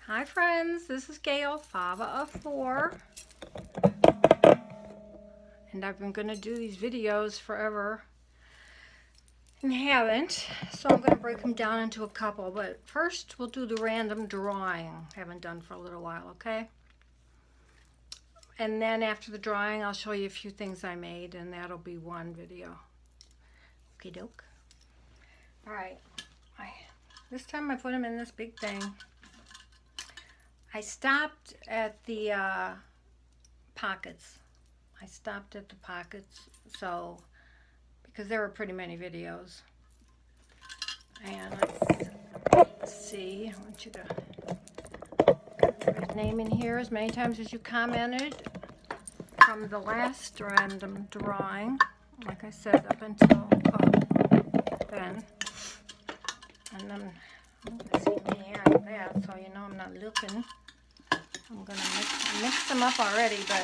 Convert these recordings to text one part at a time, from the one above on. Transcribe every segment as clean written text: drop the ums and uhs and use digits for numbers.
Hi friends, this is Gail, Fava of 4, and I've been going to do these videos forever and haven't, so I'm going to break them down into a couple, but first we'll do the random drawing, haven't done for a little while, okay? And then after the drawing I'll show you a few things I made, and that'll be one video. Okie doke. Alright, this time I put them in this big thing. I stopped at the pockets. I stopped at the pockets, so because there were pretty many videos. And let's see, I want you to put his name in here as many times as you commented from the last random drawing, like I said, up until then. And then, see me adding that, so you know I'm not looking. I'm gonna mix them up already, but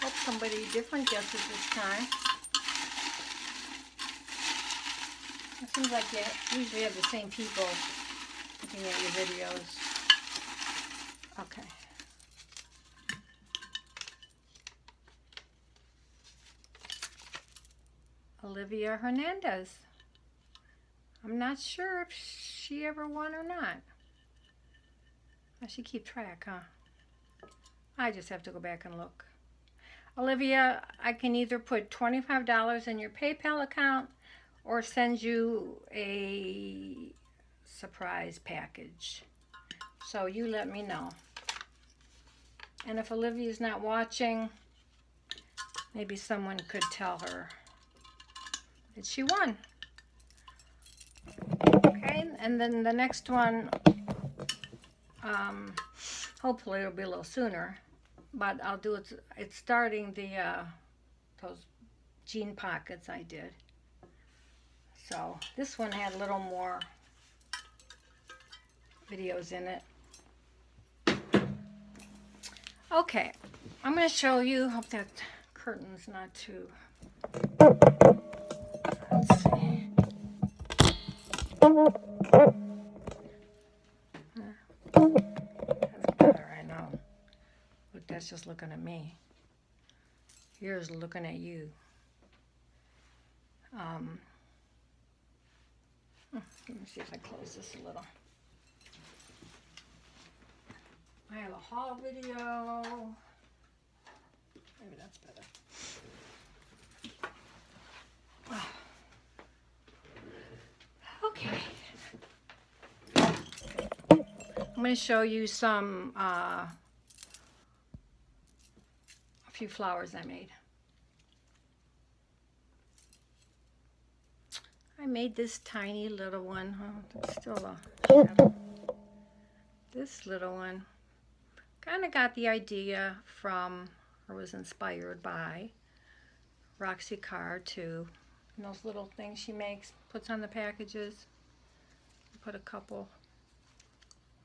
hope somebody different gets it this time. It seems like you usually have the same people looking at your videos. Okay. Olivia Hernandez. I'm not sure if she ever won or not. I should keep track, huh? I just have to go back and look. Olivia, I can either put $25 in your PayPal account or send you a surprise package. So you let me know. And if Olivia's not watching, maybe someone could tell her that she won. Okay, and then the next one, hopefully it'll be a little sooner, but I'll do it. It's starting those jean pockets I did. So this one had a little more videos in it. Okay, I'm going to show you. Hope that curtain's not too. Let's see. That's better, I know. Look, that's just looking at me. Here's looking at you. Let me see if I close this a little. I have a haul video. Maybe that's better. Oh. Okay. I'm going to show you some, a few flowers I made. I made this tiny little one. Oh, it's still a shadow. This little one. Kind of got the idea from, or was inspired by, Roxy Carr too. And those little things she makes, puts on the packages. Put a couple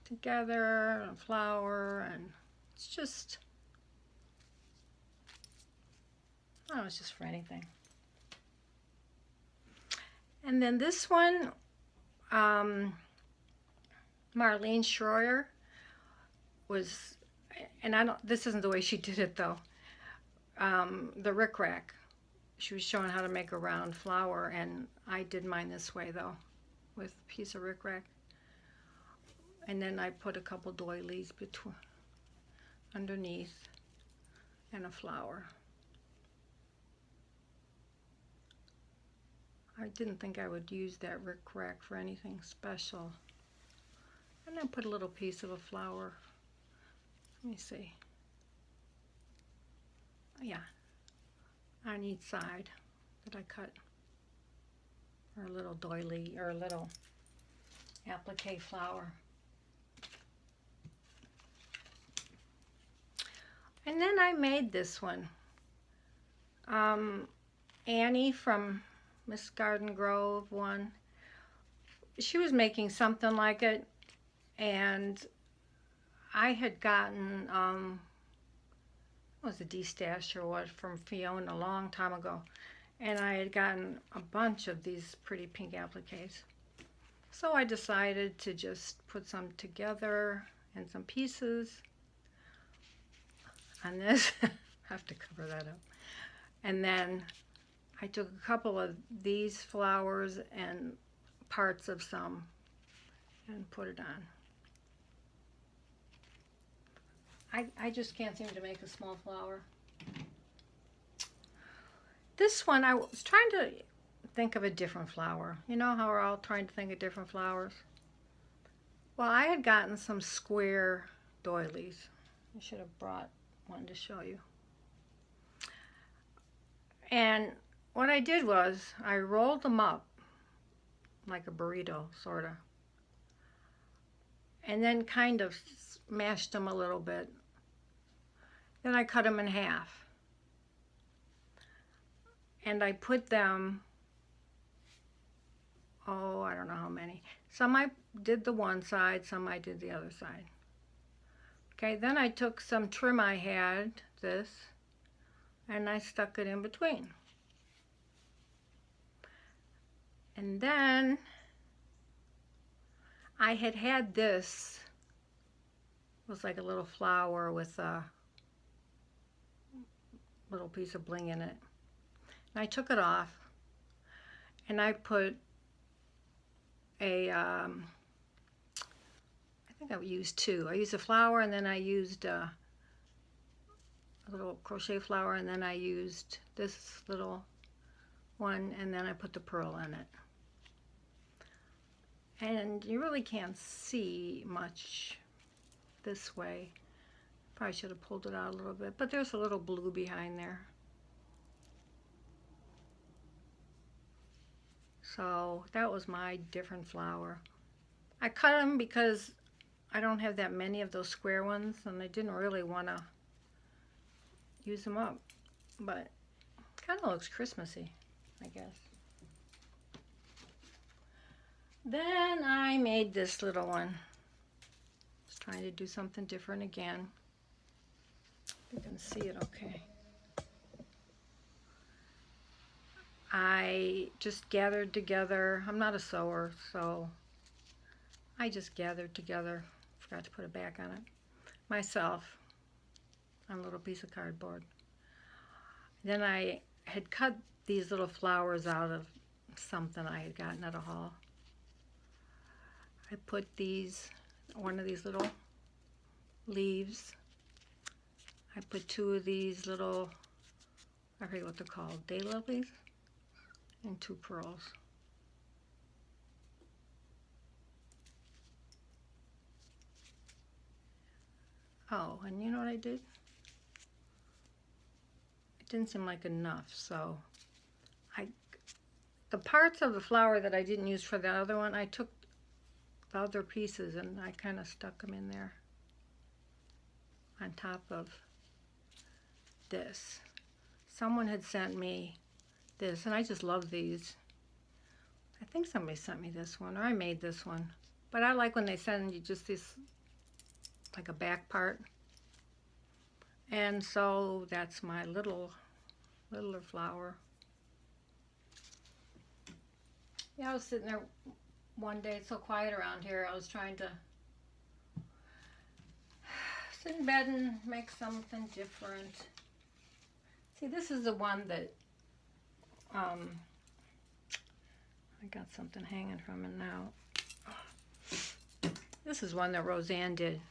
together, a flower, and it's just, oh, it's just for anything. And then this one, Marlene Schroyer was, and this isn't the way she did it though. The rickrack. She was showing how to make a round flower, and I did mine this way though, with a piece of rickrack. And then I put a couple doilies underneath and a flower. I didn't think I would use that rickrack for anything special. And then put a little piece of a flower. Let me see. Yeah, on each side that I cut. Or a little doily, or a little applique flower. And then I made this one. Annie from Miss Garden Grove one. She was making something like it, and I had gotten was a D-stash or what from Fiona a long time ago. And I had gotten a bunch of these pretty pink appliques. So I decided to just put some together in some pieces on this. I have to cover that up. And then I took a couple of these flowers and parts of some and put it on. I just can't seem to make a small flower. This one, I was trying to think of a different flower. You know how we're all trying to think of different flowers? Well, I had gotten some square doilies. I should have brought one to show you. And what I did was I rolled them up like a burrito, sort of. And then kind of mashed them a little bit. Then I cut them in half. And I put them, oh, I don't know how many. Some I did the one side, some I did the other side. Okay, then I took some trim I had, this, and I stuck it in between. And then I had this, it was like a little flower with a little piece of bling in it. And I took it off and I put a, I think I used two. I used a flower and then I used a little crochet flower and then I used this little one and then I put the pearl in it. And you really can't see much this way. Probably should have pulled it out a little bit, but there's a little blue behind there. So that was my different flower. I cut them because I don't have that many of those square ones and I didn't really want to use them up, but it kind of looks Christmassy, I guess. Then I made this little one. Just trying to do something different again. You can see it okay. I just gathered together, I'm not a sewer, so I just gathered together, forgot to put a back on it, myself on a little piece of cardboard. Then I had cut these little flowers out of something I had gotten at a haul. I put these, one of these little leaves. I put two of these little, I forget what they're called, daylilies, and two pearls. Oh, and you know what I did? It didn't seem like enough, so the parts of the flower that I didn't use for the other one, I took the other pieces and I kind of stuck them in there on top of this. Someone had sent me this and I just love these. I think somebody sent me this one or I made this one, but I like when they send you just this like a back part, and so that's my littler flower. Yeah, I was sitting there one day, it's so quiet around here, I was trying to sit in bed and make something different. See, this is the one that I got something hanging from it now. This is one that Roseanne did.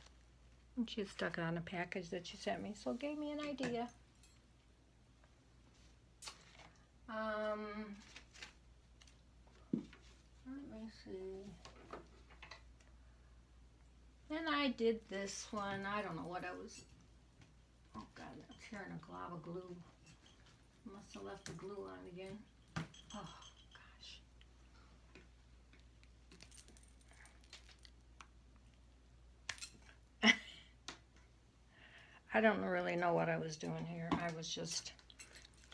And she had stuck it on a package that she sent me, so it gave me an idea. Let me see. Then I did this one. I don't know what I was. Oh God, that's here in a glob of glue. Must have left the glue on again. Oh gosh. I don't really know what I was doing here. I was just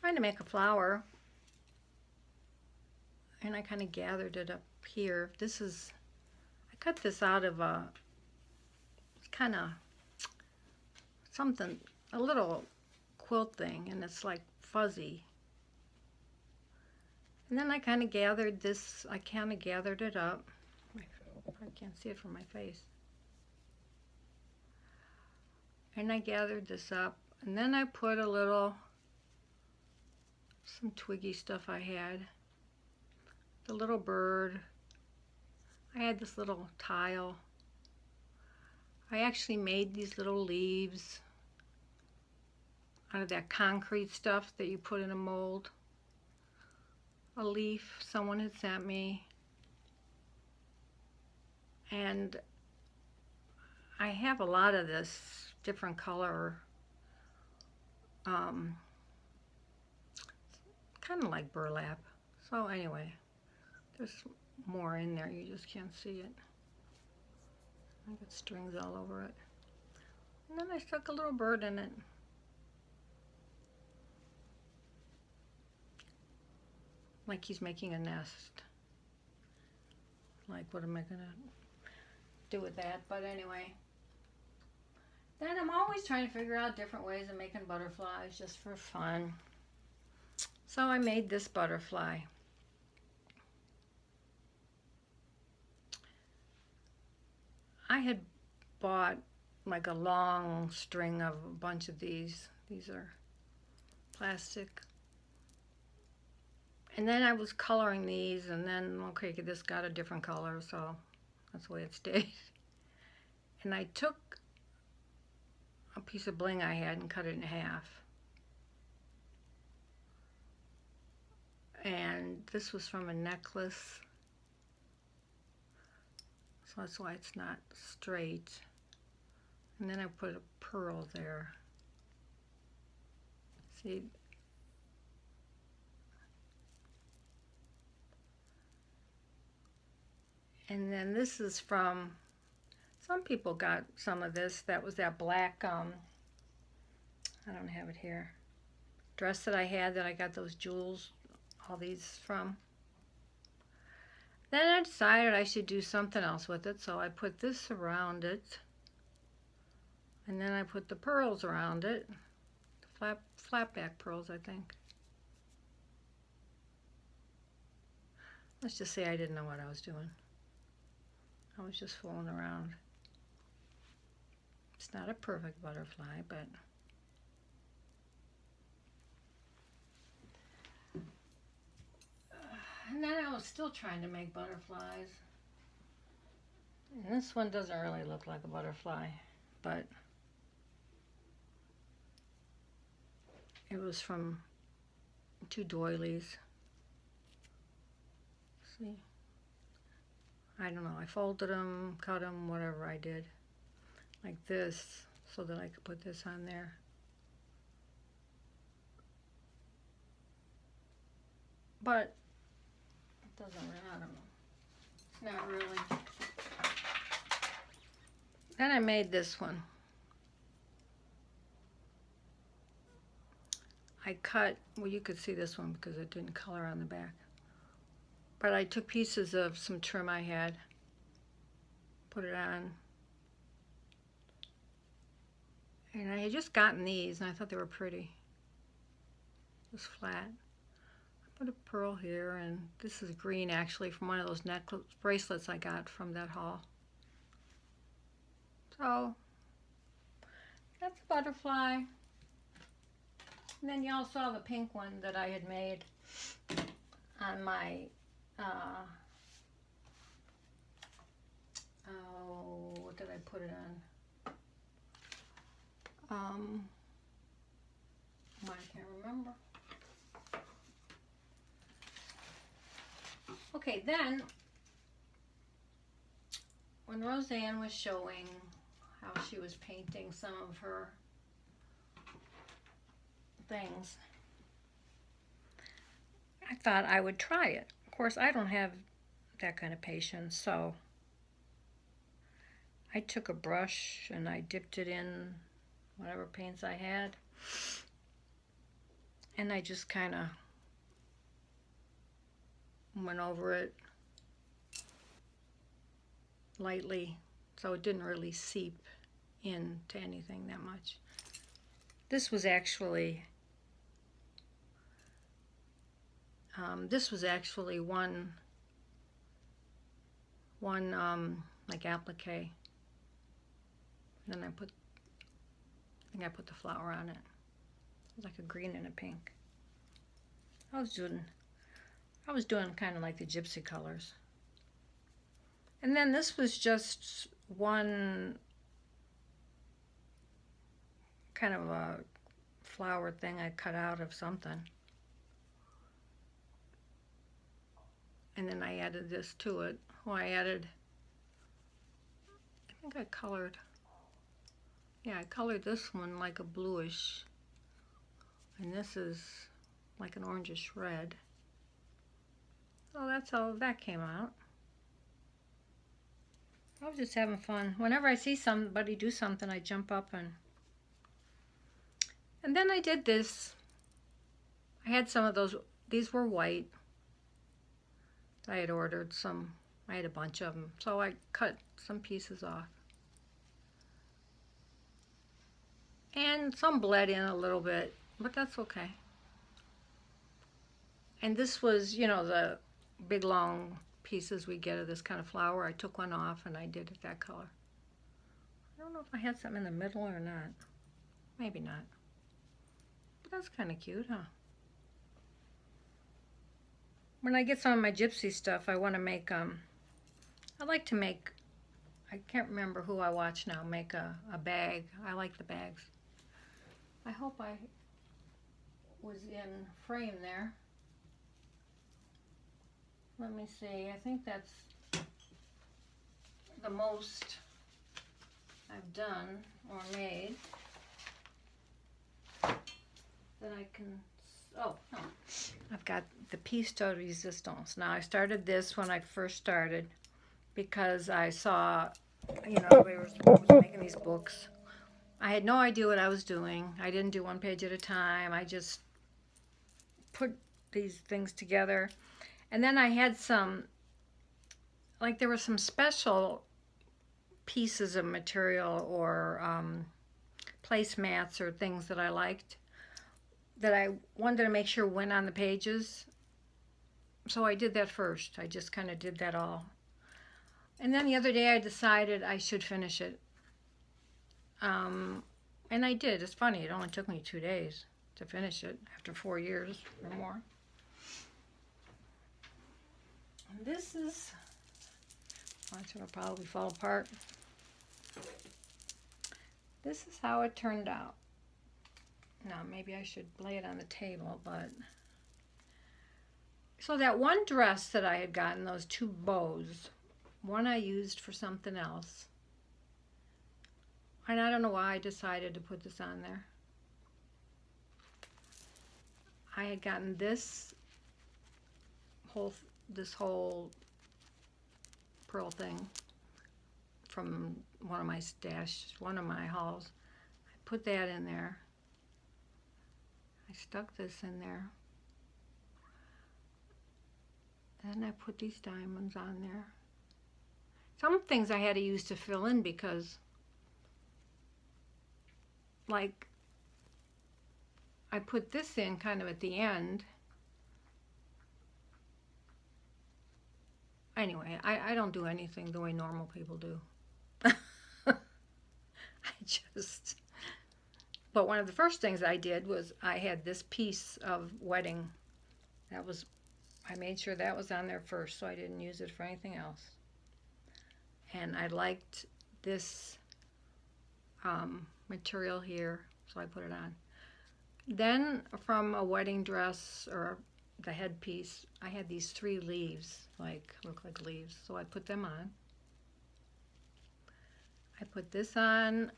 trying to make a flower. And I kind of gathered it up here. This is, I cut this out of a, kind of something, a little quilt thing, and it's like fuzzy. And then I kind of gathered this, I kind of gathered it up. I can't see it from my face. And I gathered this up, and then I put a little, some twiggy stuff I had. The little bird. I had this little tile. I actually made these little leaves out of that concrete stuff that you put in a mold. A leaf someone had sent me. And I have a lot of this different color, kind of like burlap. So anyway, there's more in there, you just can't see it. I got strings all over it. And then I stuck a little bird in it. Like he's making a nest. Like, what am I gonna do with that? But anyway. Then I'm always trying to figure out different ways of making butterflies just for fun. So I made this butterfly. I had bought like a long string of a bunch of these. These are plastic. And then I was coloring these, and then, okay, this got a different color, so that's the way it stayed. And I took a piece of bling I had and cut it in half. And this was from a necklace, so that's why it's not straight. And then I put a pearl there. See? And then this is from, some people got some of this. That was that black, I don't have it here, dress that I had that I got those jewels, all these from. Then I decided I should do something else with it, so I put this around it. And then I put the pearls around it. Flat back pearls, I think. Let's just say I didn't know what I was doing. I was just fooling around. It's not a perfect butterfly, but and then I was still trying to make butterflies. And this one doesn't really look like a butterfly, but it was from 2 doilies. See? I don't know, I folded them, cut them, whatever I did, like this, so that I could put this on there. But it doesn't really, I don't know, it's not really. Then I made this one. I cut, well, you could see this one because it didn't color on the back. But I took pieces of some trim I had, put it on. And I had just gotten these, and I thought they were pretty. Just flat. I put a pearl here, and this is green, actually, from one of those necklace bracelets I got from that haul. So, that's a butterfly. And then y'all saw the pink one that I had made on my, what did I put it on? I can't remember. Okay, then, when Roseanne was showing how she was painting some of her things, I thought I would try it. Of course, I don't have that kind of patience, so I took a brush and I dipped it in whatever paints I had, and I just kind of went over it lightly, so it didn't really seep into anything that much. This was actually one like applique. Then I think I put the flower on it. It was like a green and a pink. I was doing kind of like the gypsy colors. And then this was just one kind of a flower thing I cut out of something. And then I added this to it. Well, I think I colored, yeah, I colored this one like a bluish. And this is like an orangish red. So that's how that came out. I was just having fun. Whenever I see somebody do something, I jump up and then I did this. I had some of those, these were white. I had ordered some, I had a bunch of them. So I cut some pieces off. And some bled in a little bit, but that's okay. And this was, you know, the big long pieces we get of this kind of flower. I took one off and I did it that color. I don't know if I had something in the middle or not. Maybe not. But that's kind of cute, huh? When I get some of my gypsy stuff, I want to make, I like to make, I can't remember who I watch now, make a bag. I like the bags. I hope I was in frame there. Let me see, I think that's the most I've done or made that I can, oh, no. I've got the piece de resistance. Now I started this when I first started because I saw, you know, everybody was making these books. I had no idea what I was doing. I didn't do one page at a time. I just put these things together. And then I had some, like there were some special pieces of material or placemats or things that I liked that I wanted to make sure went on the pages. So I did that first. I just kind of did that all. And then the other day I decided I should finish it. And I did. It's funny, it only took me 2 days to finish it after 4 years or more. And this is, it'll probably fall apart. This is how it turned out. Now maybe I should lay it on the table, but so that one dress that I had gotten, those 2 bows, one I used for something else. And I don't know why I decided to put this on there. I had gotten this whole pearl thing from one of my stash, one of my hauls. I put that in there. I stuck this in there. And I put these diamonds on there. Some things I had to use to fill in because, like, I put this in kind of at the end. Anyway, I don't do anything the way normal people do. But one of the first things I did was I had this piece of wedding. I made sure that was on there first so I didn't use it for anything else. And I liked this material here, so I put it on. Then from a wedding dress or the headpiece, I had these 3 leaves, look like leaves, so I put them on. I put this on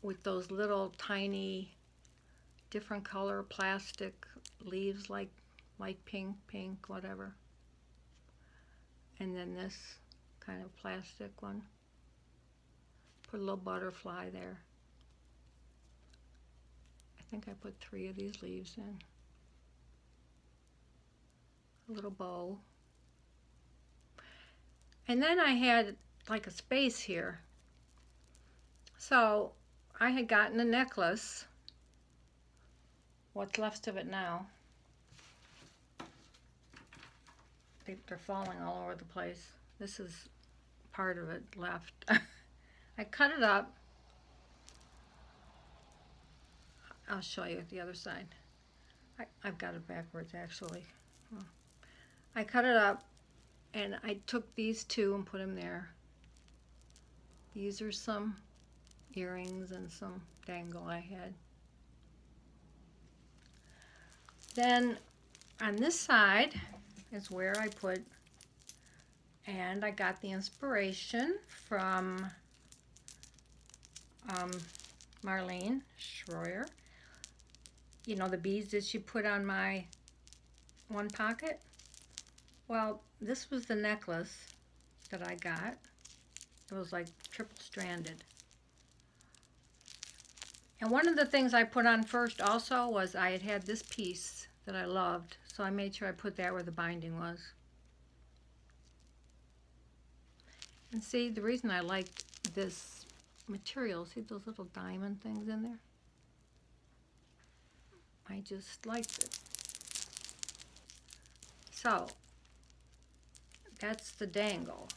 with those little tiny different color plastic leaves, like light pink, whatever. And then this kind of plastic one. Put a little butterfly there. I think I put 3 of these leaves in. A little bow. And then I had like a space here. So I had gotten a necklace what's left of it now. They're falling all over the place. This is part of it left. I cut it up. I'll show you the other side. I've got it backwards actually. I cut it up and I took these two and put them there. These are some earrings and some dangle I had. Then on this side is where I put, and I got the inspiration from Marlene Schroyer. You know, the beads that she put on my one pocket? Well, this was the necklace that I got. It was like triple stranded. And one of the things I put on first also was I had this piece that I loved, so I made sure I put that where the binding was. And see, the reason I liked this material, see those little diamond things in there? I just liked it. So, that's the dangle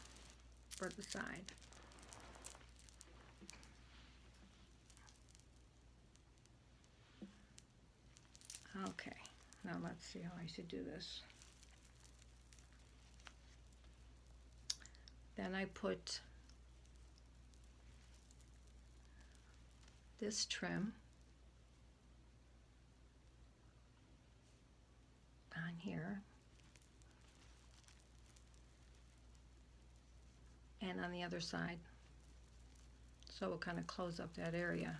for the side. Okay, now let's see how I should do this. Then I put this trim on here and on the other side, so we'll kind of close up that area.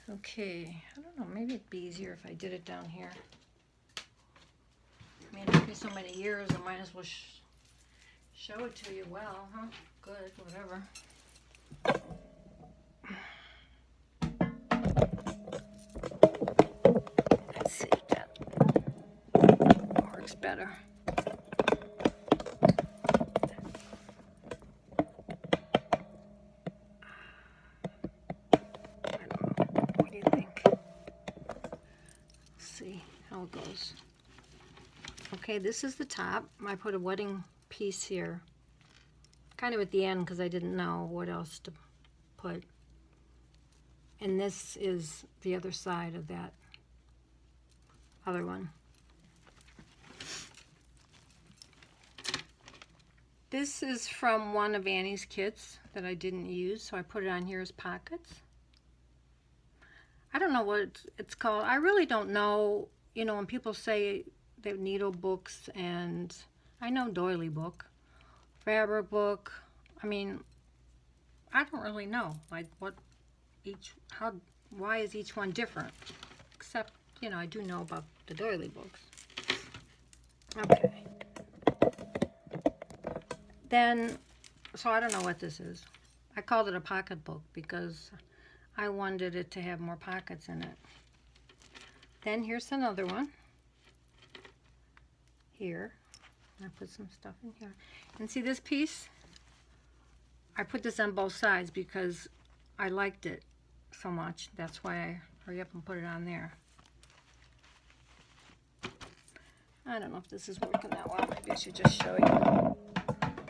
Okay, I don't know, maybe it'd be easier if I did it down here. I mean, it's been so many years, I might as well show it to you well, huh? Good, whatever. Let's see if that works better. How it goes. Okay, this is the top. I put a wedding piece here, kind of at the end because I didn't know what else to put. And this is the other side of that other one. This is from one of Annie's kits that I didn't use, so I put it on here as pockets. I don't know what it's called. I really don't know. You know, when people say they have needle books, and I know doily book, fabric book, I mean, I don't really know, like why is each one different? Except, you know, I do know about the doily books. Okay. Then, so I don't know what this is. I called it a pocketbook because I wanted it to have more pockets in it. Then here's another one. Here. I put some stuff in here. And see this piece? I put this on both sides because I liked it so much. That's why I hurry up and put it on there. I don't know if this is working that well. Maybe I should just show you.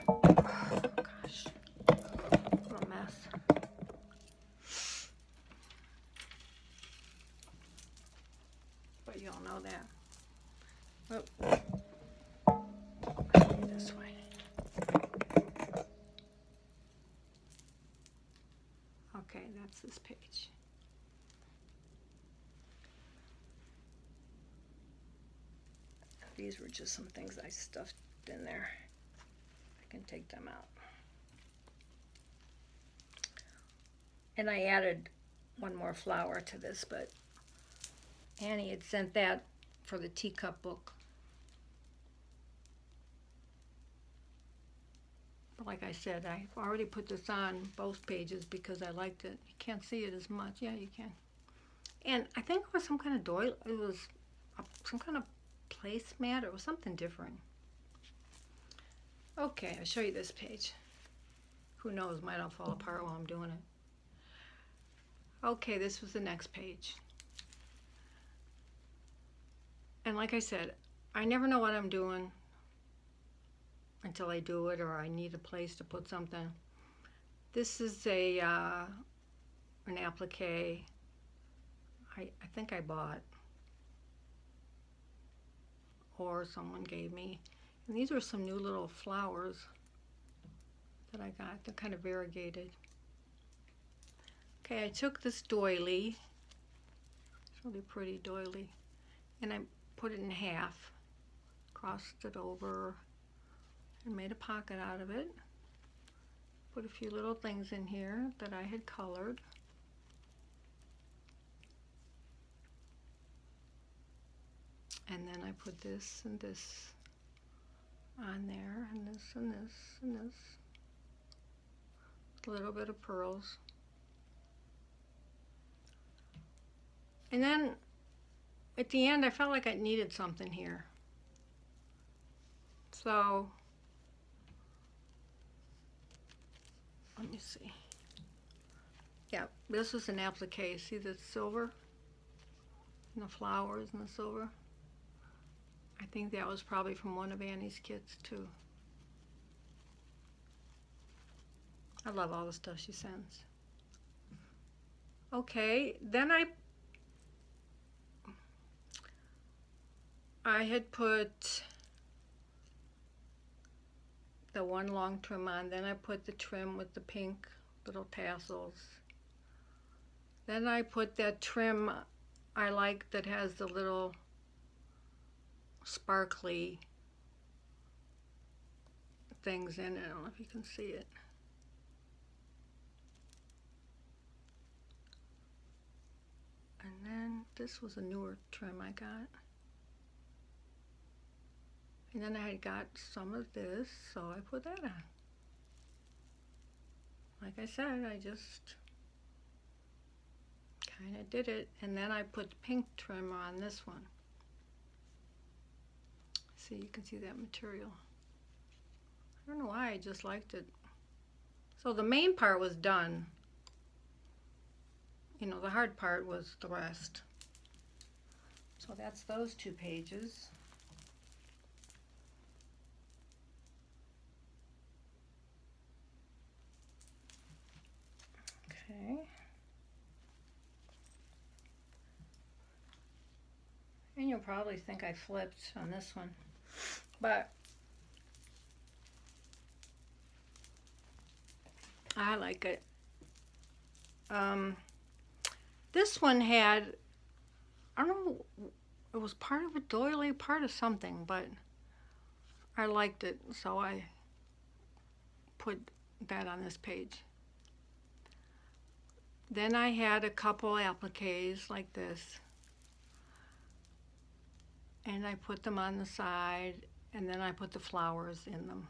Oh, gosh. What a mess. But you all know that. Oh. This way. Okay, that's this page. These were just some things I stuffed in there. I can take them out. And I added one more flower to this, but Annie had sent that for the teacup book. But like I said, I've already put this on both pages because I liked it. You can't see it as much. Yeah, you can. And I think it was some kind of doily. It was some kind of placemat. It was something different. Okay, I'll show you this page. Who knows, might all fall apart while I'm doing it. Okay, this was the next page. And like I said, I never know what I'm doing until I do it, or I need a place to put something. This is a an applique I think I bought, or someone gave me. And these are some new little flowers that I got. They're kind of variegated. Okay, I took this doily. It's really pretty doily. And I put it in half, crossed it over, and made a pocket out of it. Put a few little things in here that I had colored. And then I put this and this on there, and this and this and this. A little bit of pearls. And then at the end I felt like I needed something here. So let me see. Yeah, this was an applique. See the silver? And the flowers and the silver? I think that was probably from one of Annie's kits too. I love all the stuff she sends. Okay, then I had put the one long trim on, then I put the trim with the pink little tassels. Then I put that trim I like that has the little sparkly things in it. I don't know if you can see it. And then this was a newer trim I got. And then I had got some of this, so I put that on. Like I said, I just kind of did it. And then I put the pink trim on this one. See, you can see that material. I don't know why, I just liked it. So the main part was done. You know, the hard part was the rest. So that's those 2 pages. Okay. And you'll probably think I flipped on this one, but I like it. This one had, I don't know, it was part of a doily, part of something, but I liked it, so I put that on this page. Then I had a couple appliques like this, and I put them on the side, and then I put the flowers in them.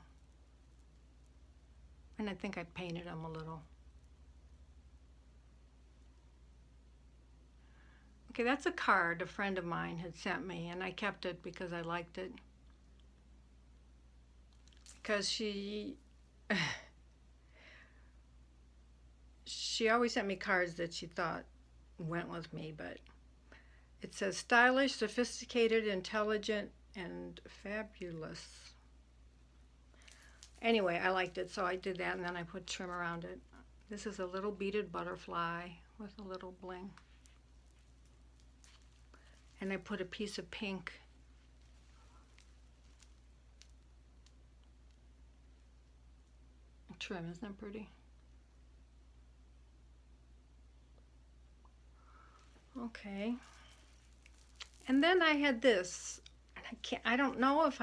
And I think I painted them a little. Okay, that's a card a friend of mine had sent me, and I kept it because I liked it. Because she always sent me cards that she thought went with me, but it says stylish, sophisticated, intelligent, and fabulous. Anyway, I liked it, so I did that, and then I put trim around it. This is a little beaded butterfly with a little bling. And I put a piece of pink trim. Isn't that pretty? Okay. And then I had this, and I don't know if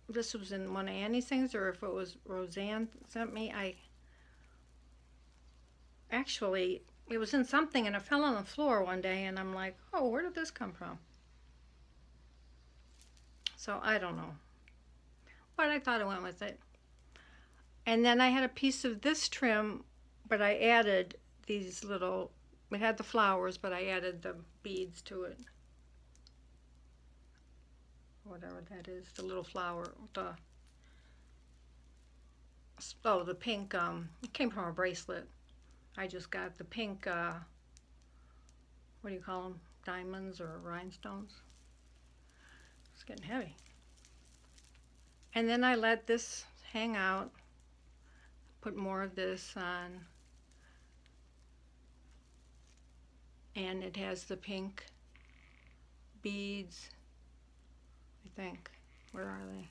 this was in one of Annie's things or if it was Roseanne sent me. Actually, it was in something and it fell on the floor one day, and I'm like, oh, where did this come from? So I don't know, but I thought I went with it. And then I had a piece of this trim, but I added these little, it had the flowers, but I added the beads to it. Whatever that is, the little flower, the pink, it came from a bracelet. I just got the pink what do you call them, diamonds or rhinestones. It's getting heavy. And then I let this hang out, put more of this on, and it has the pink beads, I think. Where are they?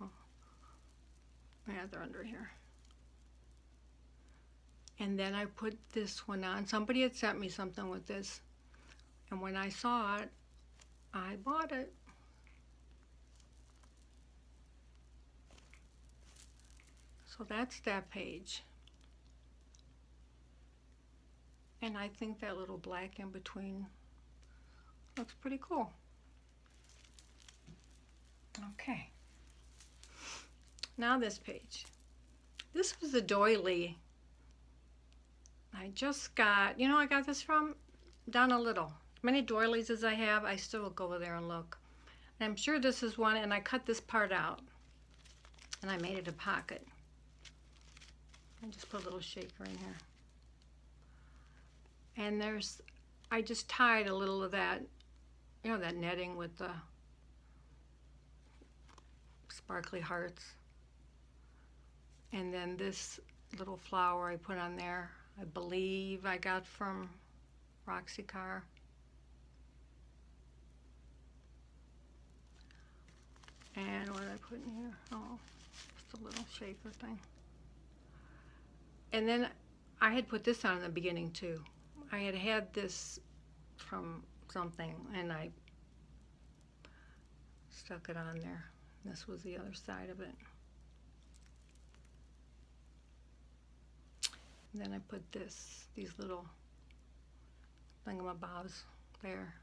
Oh, yeah, they're under here. And then I put this one on. Somebody had sent me something with this, and when I saw it, I bought it. So that's that page. And I think that little black in between looks pretty cool. Okay. Now this page. This was the doily. I just got, you know, I got this from Down a Little. As many doilies as I have, I still will go over there and look. And I'm sure this is one, and I cut this part out. And I made it a pocket. I just put a little shaker in here. And there's, I just tied a little of that, you know, that netting with the sparkly hearts. And then this little flower I put on there, I believe I got from Roxy Carr. And what did I put in here? Oh, just a little shaker thing. And then I had put this on in the beginning too. I had this from something, and I stuck it on there. This was the other side of it. And then I put these little thingamabobs there.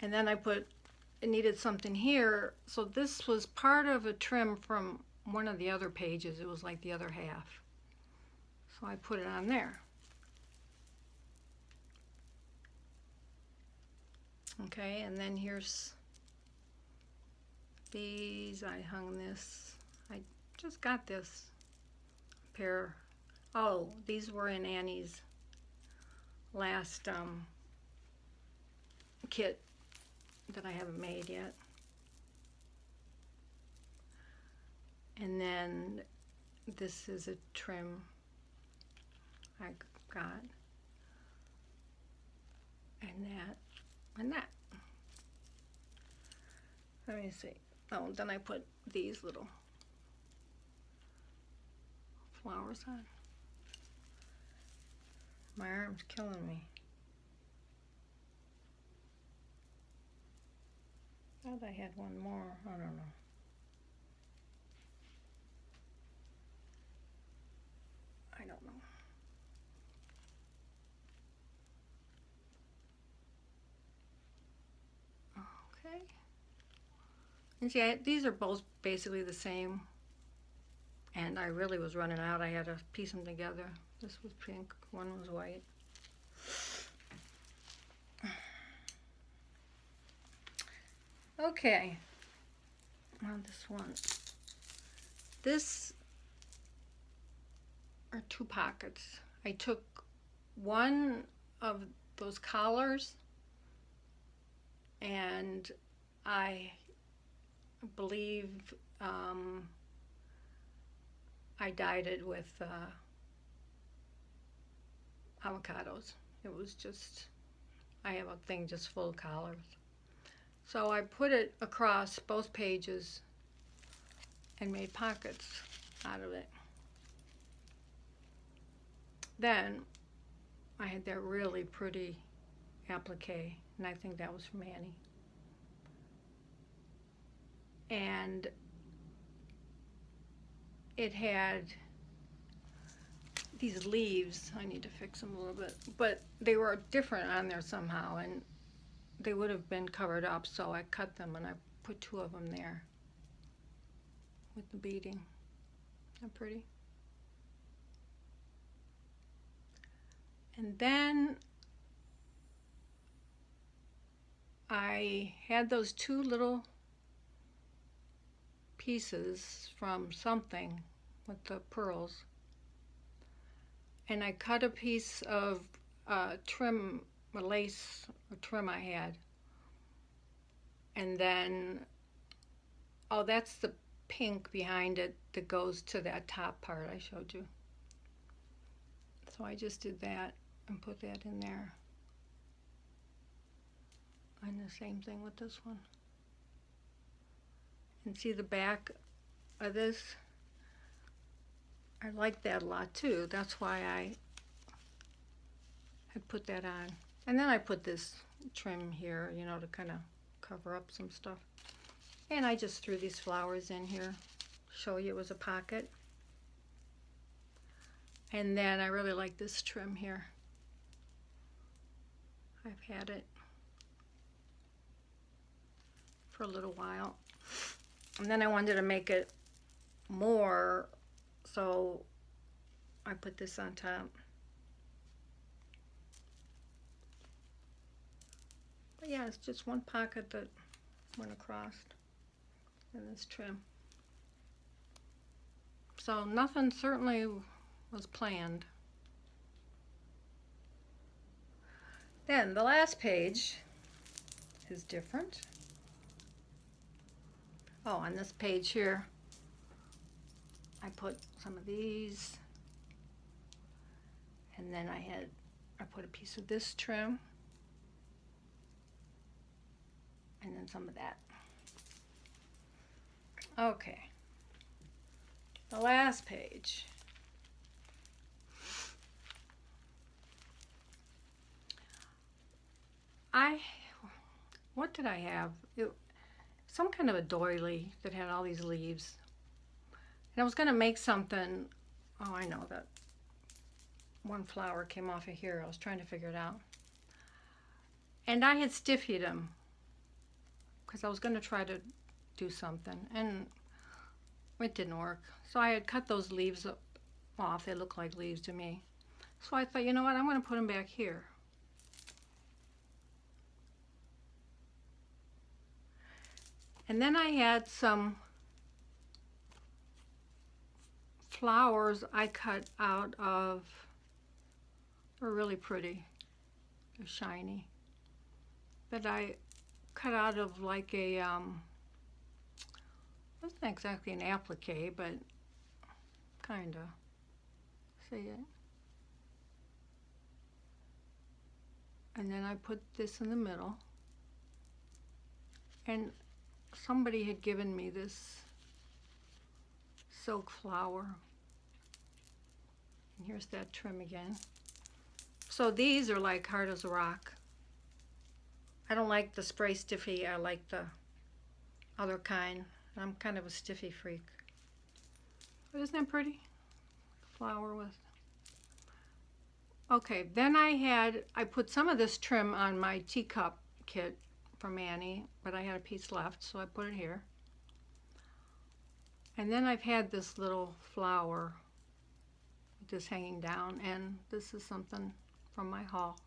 And then I needed something here. So this was part of a trim from one of the other pages. It was like the other half. So I put it on there. Okay, and then here's these. I hung this. I just got this pair. Oh, these were in Annie's last kit that I haven't made yet. And then this is a trim I got. And that. And that. Let me see. Oh, then I put these little flowers on. My arm's killing me. I thought I had one more. I don't know. I don't know. Okay. And see, these are both basically the same. And I really was running out. I had to piece them together. This was pink, one was white. Okay. Now this one. This are two pockets. I took one of those collars, and I believe I dyed it with avocados. It was just, I have a thing just full of collars. So I put it across both pages and made pockets out of it. Then I had that really pretty applique, and I think that was from Annie. And it had these leaves. I need to fix them a little bit, but they were different on there somehow, and they would have been covered up, so I cut them and I put two of them there with the beading. Isn't that pretty? And then I had those two little pieces from something with the pearls, and I cut a piece of trim, a lace or trim I had. And then, oh, that's the pink behind it that goes to that top part I showed you. So I just did that and put that in there. And the same thing with this one. And see the back of this? I like that a lot too. That's why I had put that on. And then I put this trim here, you know, to kind of cover up some stuff. And I just threw these flowers in here, show you it was a pocket. And then I really like this trim here. I've had it for a little while. And then I wanted to make it more, so I put this on top. But yeah, it's just one pocket that went across in this trim. So nothing certainly was planned. Then the last page is different. Oh, on this page here, I put some of these, and then I put a piece of this trim, and then some of that. Okay, the last page. What did I have? Some kind of a doily that had all these leaves. And I was going to make something. Oh, I know that one flower came off of here. I was trying to figure it out. And I had stiffied them because I was going to try to do something. And it didn't work. So I had cut those leaves off. They look like leaves to me. So I thought, you know what? I'm going to put them back here. And then I had some flowers I cut out of, they're really pretty, they're shiny, that I cut out of like a, wasn't exactly an applique, but kinda, see it? And then I put this in the middle, and somebody had given me this silk flower. And here's that trim again. So these are like hard as a rock. I don't like the spray stiffy. I like the other kind. I'm kind of a stiffy freak. But isn't that pretty? Flower with. Okay, then I put some of this trim on my teacup kit from Annie, but I had a piece left, so I put it here. And then I've had this little flower just hanging down, and this is something from my haul.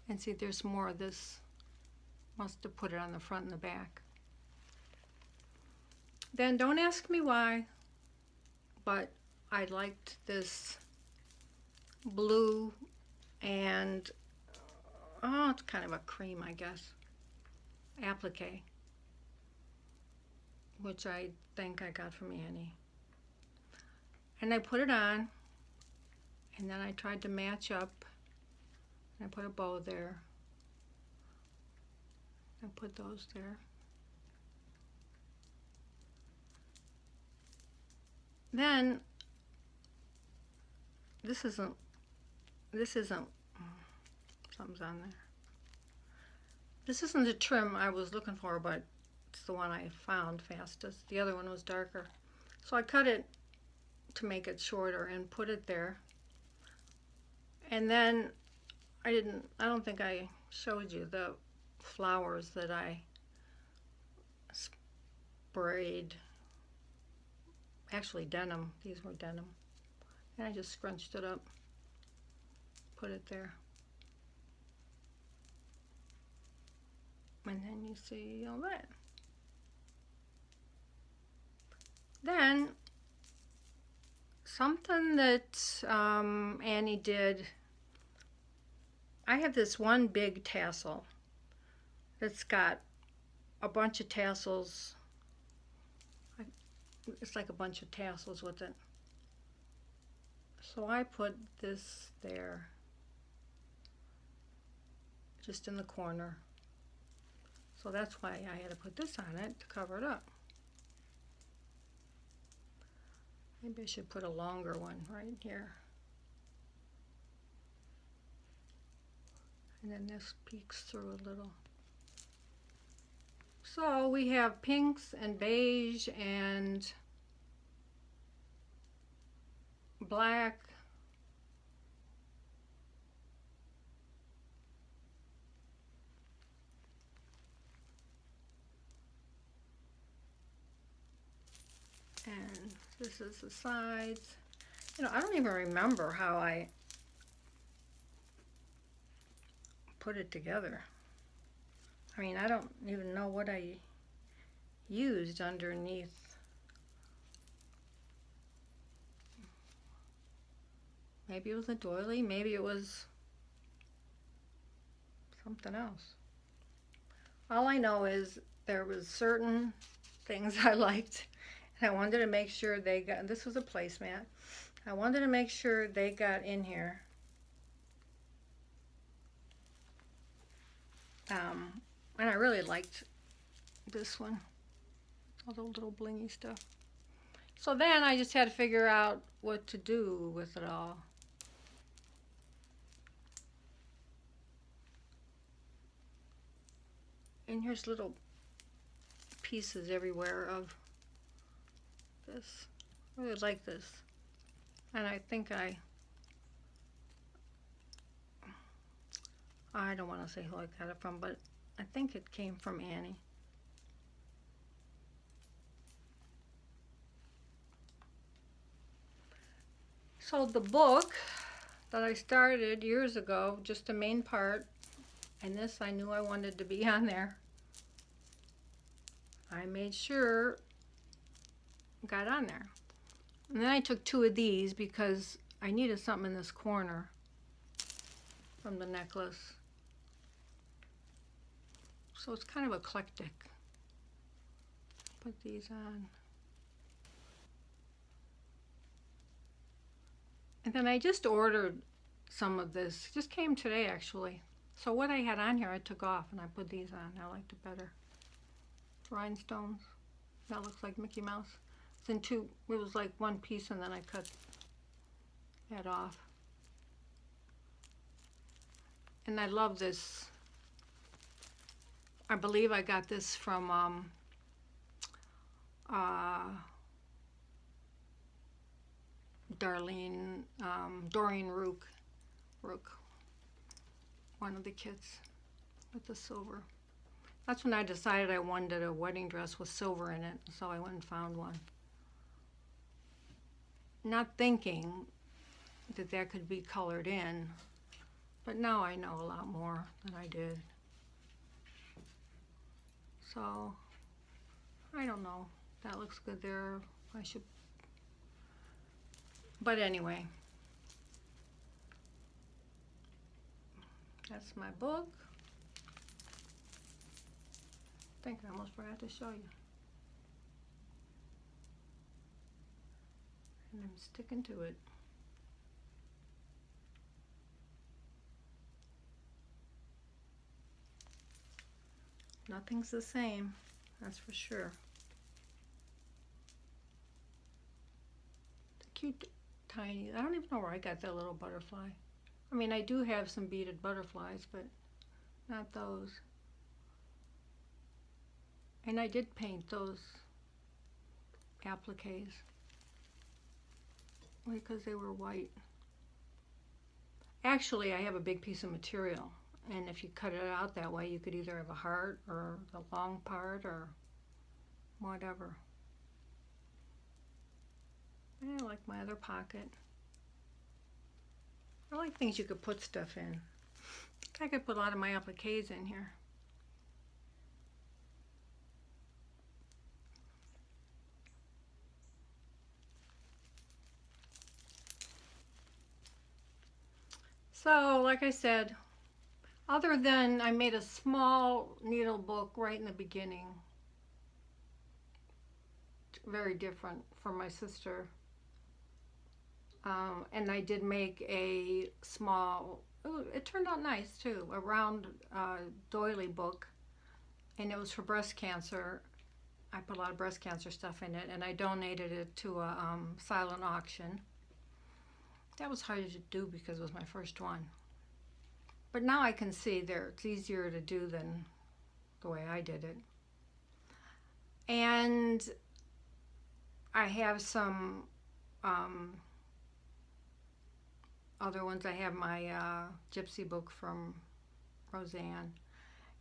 And see, there's more of this. Must have put it on the front and the back. Then don't ask me why, but I liked this blue and, oh, it's kind of a cream, I guess, applique, which I think I got from Annie. And I put it on, and then I tried to match up, and I put a bow there. I put those there. Then, this isn't, something's on there. This isn't the trim I was looking for, but it's the one I found fastest. The other one was darker. So I cut it to make it shorter and put it there. And then I don't think I showed you the flowers that I sprayed. Actually denim, these were denim. And I just scrunched it up, put it there. And then you see all that. Then something that Annie did I have this one big tassel that's got a bunch of tassels. It's like a bunch of tassels with it. So I put this there, just in the corner. So that's why I had to put this on it to cover it up. Maybe I should put a longer one right here. And then this peeks through a little. So we have pinks and beige and black. And this is the sides. You know, I don't even remember how I put it together. I mean, I don't even know what I used underneath. Maybe it was a doily, maybe it was something else. All I know is there was certain things I liked, and I wanted to make sure they got, this was a placemat, I wanted to make sure they got in here. And I really liked this one, all the little blingy stuff. So then I just had to figure out what to do with it all. And here's little pieces everywhere of this. I really like this. And I think I don't want to say who I got it from, but I think it came from Annie. So the book that I started years ago, just the main part, and this I knew I wanted to be on there. I made sure it got on there. And then I took two of these because I needed something in this corner from the necklace. So it's kind of eclectic. Put these on. And then I just ordered some of this. It just came today actually. So what I had on here I took off and I put these on. I liked it better. Rhinestones. That looks like Mickey Mouse. It's in two, it was like one piece and then I cut that off. And I love this. I believe I got this from Doreen Rook, one of the kids with the silver. That's when I decided I wanted a wedding dress with silver in it, so I went and found one. Not thinking that that could be colored in, but now I know a lot more than I did. So, I don't know. That looks good there. I should, but anyway. That's my book. I think I almost forgot to show you. And I'm sticking to it. Nothing's the same, that's for sure. The cute, tiny, I don't even know where I got that little butterfly. I mean, I do have some beaded butterflies, but not those. And I did paint those appliques because they were white. Actually, I have a big piece of material, and if you cut it out that way, you could either have a heart or the long part or whatever. I like my other pocket. I like things you could put stuff in. I could put a lot of my appliques in here. So, like I said, Other than I made a small needle book right in the beginning. Very different from my sister. And I did make a small, it turned out nice too, a round doily book. And it was for breast cancer. I put a lot of breast cancer stuff in it, and I donated it to a silent auction. That was hard to do because it was my first one. But now I can see it's easier to do than the way I did it. And I have some other ones. I have my gypsy book from Roseanne,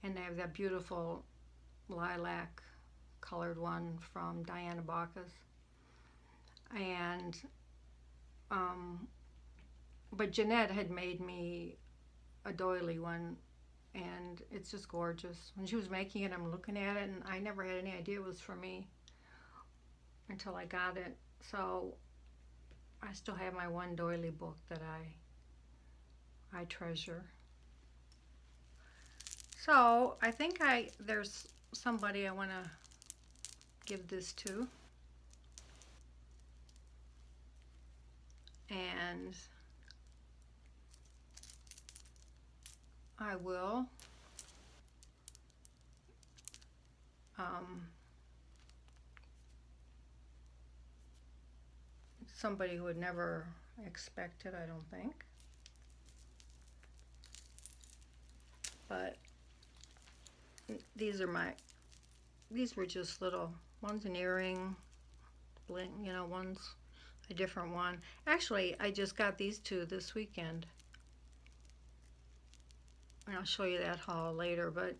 and I have that beautiful lilac colored one from Diana Bacchus. And but Jeanette had made me a doily one, and it's just gorgeous. When she was making it, I'm looking at it, and I never had any idea it was for me until I got it. So I still have my one doily book that I treasure. So I think there's somebody I want to give this to. And I will somebody who would never expect it, I don't think. But these were just little, one's an earring, bling, one's a different one. Actually, I just got these two this weekend. And I'll show you that haul later, but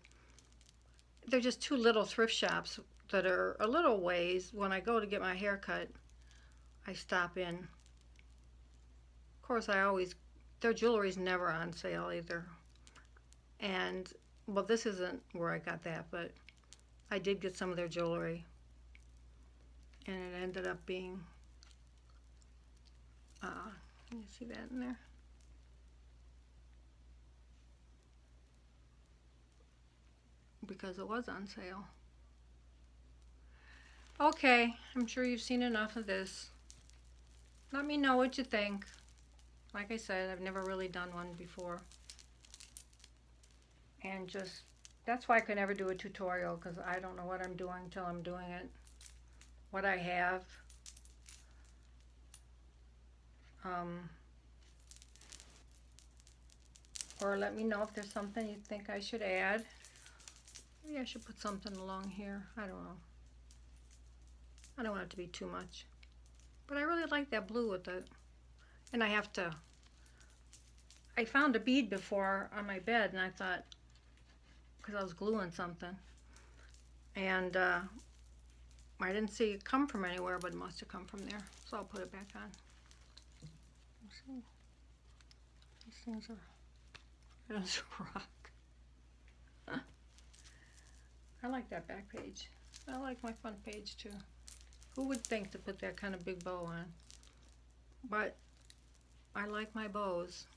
they're just two little thrift shops that are a little ways. When I go to get my hair cut, I stop in. Of course, their jewelry's never on sale either. And, well, this isn't where I got that, but I did get some of their jewelry. And it ended up being, can you see that in there? Because it was on sale. Okay, I'm sure you've seen enough of this. Let me know what you think. Like I said, I've never really done one before. And that's why I could never do a tutorial, because I don't know what I'm doing until I'm doing it. What I have. Or let me know if there's something you think I should add. Maybe I should put something along here. I don't know. I don't want it to be too much. But I really like that blue with it. And I found a bead before on my bed, and I thought, because I was gluing something. And I didn't see it come from anywhere, but it must have come from there. So I'll put it back on. Let's see. These things are, it is rock. I like that back page. I like my front page too. Who would think to put that kind of big bow on? But I like my bows.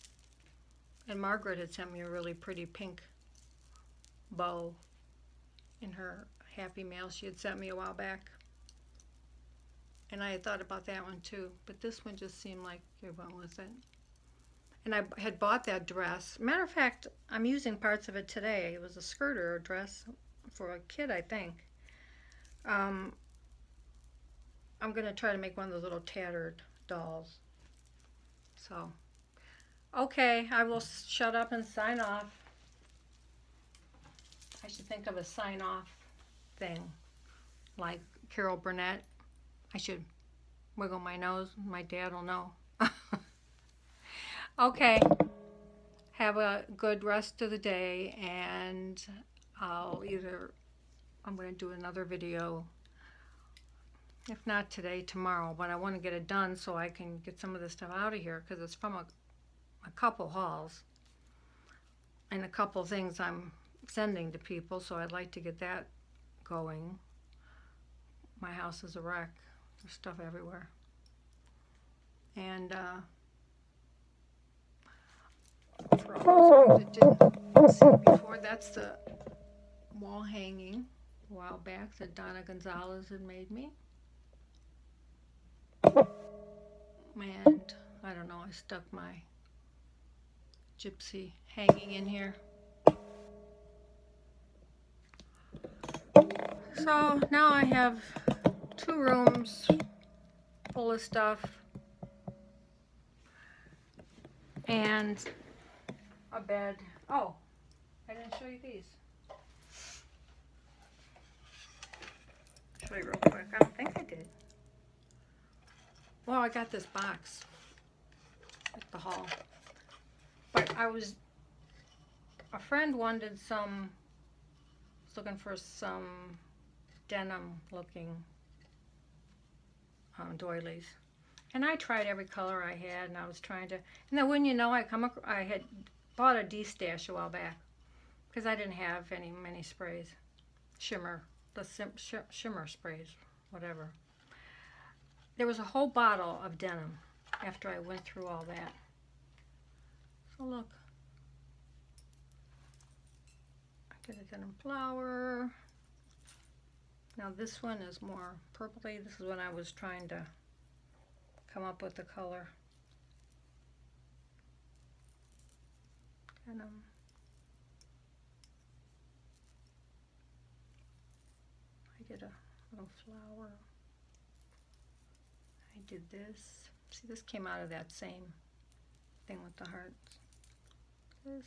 And Margaret had sent me a really pretty pink bow in her Happy Mail she had sent me a while back. And I had thought about that one too, but this one just seemed like it went with it. And I had bought that dress. Matter of fact, I'm using parts of it today. It was a skirt or a dress for a kid, I think. I'm going to try to make one of those little tattered dolls. So, okay, I will shut up and sign off. I should think of a sign off thing, like Carol Burnett. I should wiggle my nose. My dad will know. Okay, have a good rest of the day, and I'm going to do another video, if not today, tomorrow, but I want to get it done so I can get some of this stuff out of here, because it's from a couple hauls and a couple things I'm sending to people, so I'd like to get that going. My house is a wreck. There's stuff everywhere. And for all those of you that didn't seen before. That's the wall hanging a while back that Donna Gonzalez had made me. And I don't know, I stuck my gypsy hanging in here. So now I have 2 rooms full of stuff and a bed. Oh, I didn't show you these. Show you real quick. I don't think I did. Well, I got this box at the hall. But a friend wanted was looking for some denim looking doilies. And I tried every color I had, and I was trying to, and then when you know, I had bought a D-stash a while back because I didn't have many sprays, shimmer sprays, whatever. There was a whole bottle of denim after I went through all that. So look, I get a denim flower. Now this one is more purpley. This is when I was trying to come up with the color. Denim. I did a little flower. I did this. See, this came out of that same thing with the hearts. This.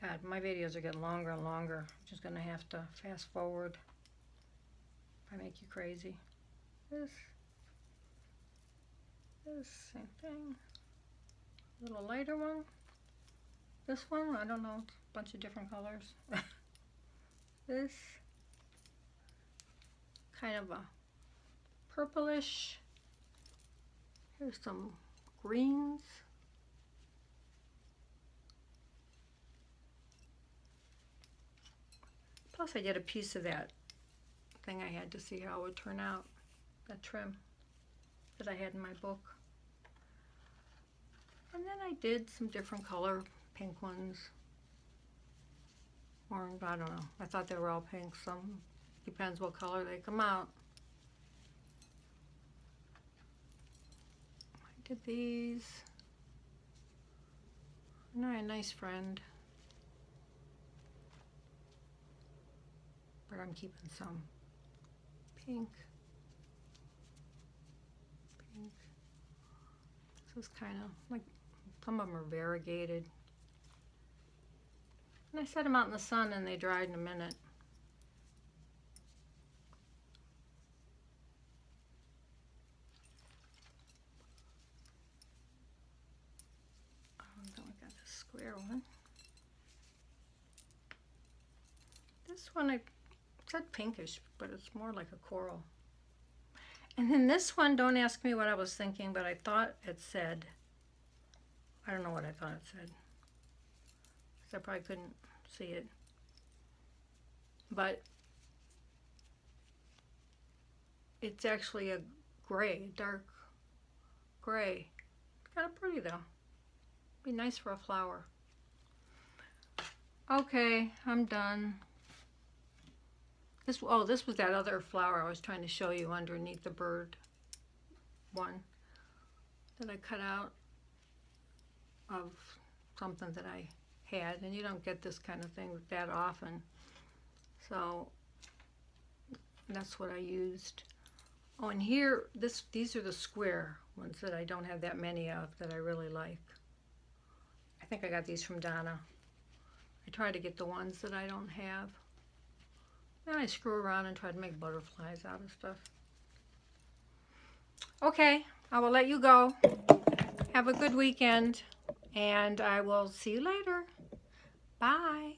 God, my videos are getting longer and longer. I'm just going to have to fast forward if I make you crazy. This, same thing. A little lighter one. This one, I don't know, it's a bunch of different colors. This, kind of a purplish. Here's some greens. Plus I did a piece of that thing I had to see how it would turn out, that trim that I had in my book. And then I did some different color, pink ones. Orange, I don't know. I thought they were all pink, some depends what color they come out. I did these. A nice friend. But I'm keeping some pink. This is kind of like, some of them are variegated. And I set them out in the sun and they dried in a minute. Then we got this square one. This one I said pinkish, but it's more like a coral. And then this one, don't ask me what I was thinking, but I thought it said, I don't know what I thought it said, because I probably couldn't see it. But it's actually a gray, dark gray. Kind of pretty though. Be nice for a flower. Okay, I'm done. This was that other flower I was trying to show you underneath the bird one that I cut out of something that I had, and you don't get this kind of thing that often. So that's what I used. Oh, and here, these are the square ones that I don't have that many of that I really like. I think I got these from Donna. I try to get the ones that I don't have. Then I screw around and try to make butterflies out of stuff. Okay, I will let you go. Have a good weekend, and I will see you later. Bye.